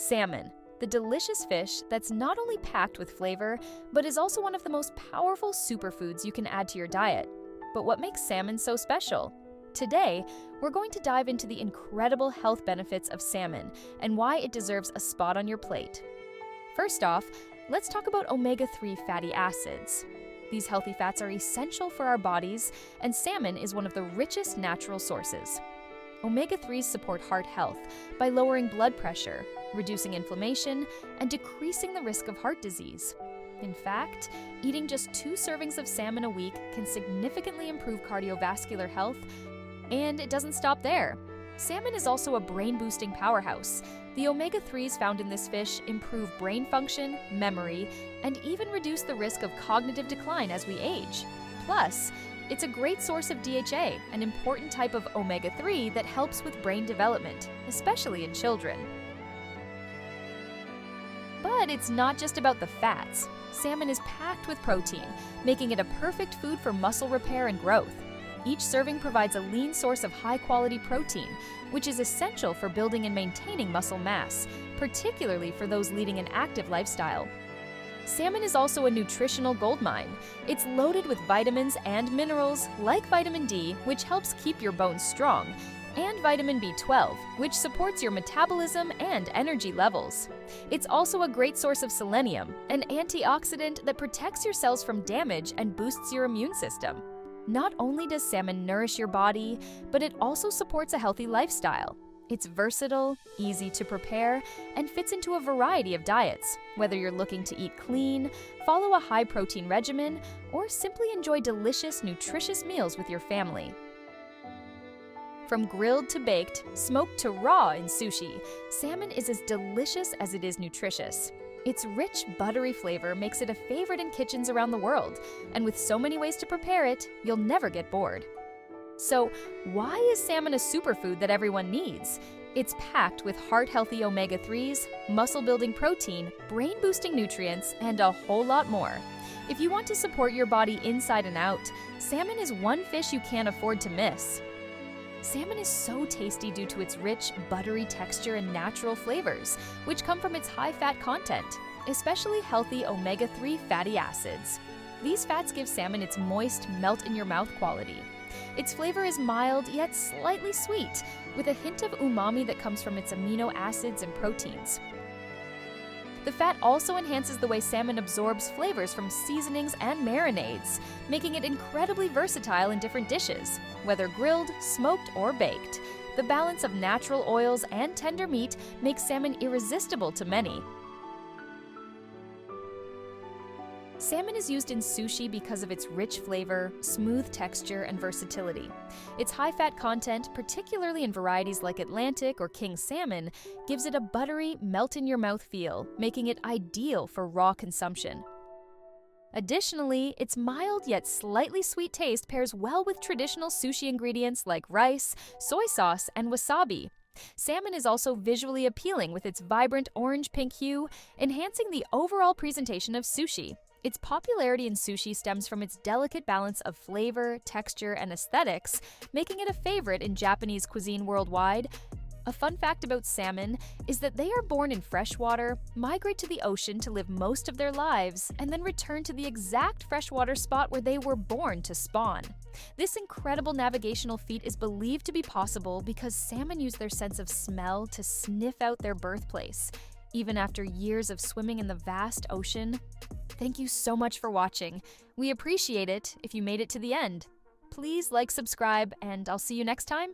Salmon, the delicious fish that's not only packed with flavor, but is also one of the most powerful superfoods you can add to your diet. But what makes salmon so special? Today, we're going to dive into the incredible health benefits of salmon and why it deserves a spot on your plate. First off, let's talk about omega-3 fatty acids. These healthy fats are essential for our bodies, and salmon is one of the richest natural sources. Omega-3s support heart health by lowering blood pressure, reducing inflammation, and decreasing the risk of heart disease. In fact, eating just 2 servings of salmon a week can significantly improve cardiovascular health, and it doesn't stop there. Salmon is also a brain-boosting powerhouse. The omega-3s found in this fish improve brain function, memory, and even reduce the risk of cognitive decline as we age. Plus, it's a great source of DHA, an important type of omega-3 that helps with brain development, especially in children. But it's not just about the fats. Salmon is packed with protein, making it a perfect food for muscle repair and growth. Each serving provides a lean source of high-quality protein, which is essential for building and maintaining muscle mass, particularly for those leading an active lifestyle. Salmon is also a nutritional goldmine. It's loaded with vitamins and minerals like vitamin D, which helps keep your bones strong, and vitamin B12, which supports your metabolism and energy levels. It's also a great source of selenium, an antioxidant that protects your cells from damage and boosts your immune system. Not only does salmon nourish your body, but it also supports a healthy lifestyle. It's versatile, easy to prepare, and fits into a variety of diets, whether you're looking to eat clean, follow a high-protein regimen, or simply enjoy delicious, nutritious meals with your family. From grilled to baked, smoked to raw in sushi, salmon is as delicious as it is nutritious. Its rich, buttery flavor makes it a favorite in kitchens around the world, and with so many ways to prepare it, you'll never get bored. So, why is salmon a superfood that everyone needs? It's packed with heart-healthy omega-3s, muscle-building protein, brain-boosting nutrients, and a whole lot more. If you want to support your body inside and out, salmon is one fish you can't afford to miss. Salmon is so tasty due to its rich, buttery texture and natural flavors, which come from its high-fat content, especially healthy omega-3 fatty acids. These fats give salmon its moist, melt-in-your-mouth quality. Its flavor is mild yet slightly sweet, with a hint of umami that comes from its amino acids and proteins. The fat also enhances the way salmon absorbs flavors from seasonings and marinades, making it incredibly versatile in different dishes, whether grilled, smoked, or baked. The balance of natural oils and tender meat makes salmon irresistible to many. Salmon is used in sushi because of its rich flavor, smooth texture, and versatility. Its high-fat content, particularly in varieties like Atlantic or king salmon, gives it a buttery, melt-in-your-mouth feel, making it ideal for raw consumption. Additionally, its mild yet slightly sweet taste pairs well with traditional sushi ingredients like rice, soy sauce, and wasabi. Salmon is also visually appealing with its vibrant orange-pink hue, enhancing the overall presentation of sushi. Its popularity in sushi stems from its delicate balance of flavor, texture, and aesthetics, making it a favorite in Japanese cuisine worldwide. A fun fact about salmon is that they are born in freshwater, migrate to the ocean to live most of their lives, and then return to the exact freshwater spot where they were born to spawn. This incredible navigational feat is believed to be possible because salmon use their sense of smell to sniff out their birthplace, even after years of swimming in the vast ocean. Thank you so much for watching. We appreciate it if you made it to the end. Please like, subscribe, and I'll see you next time.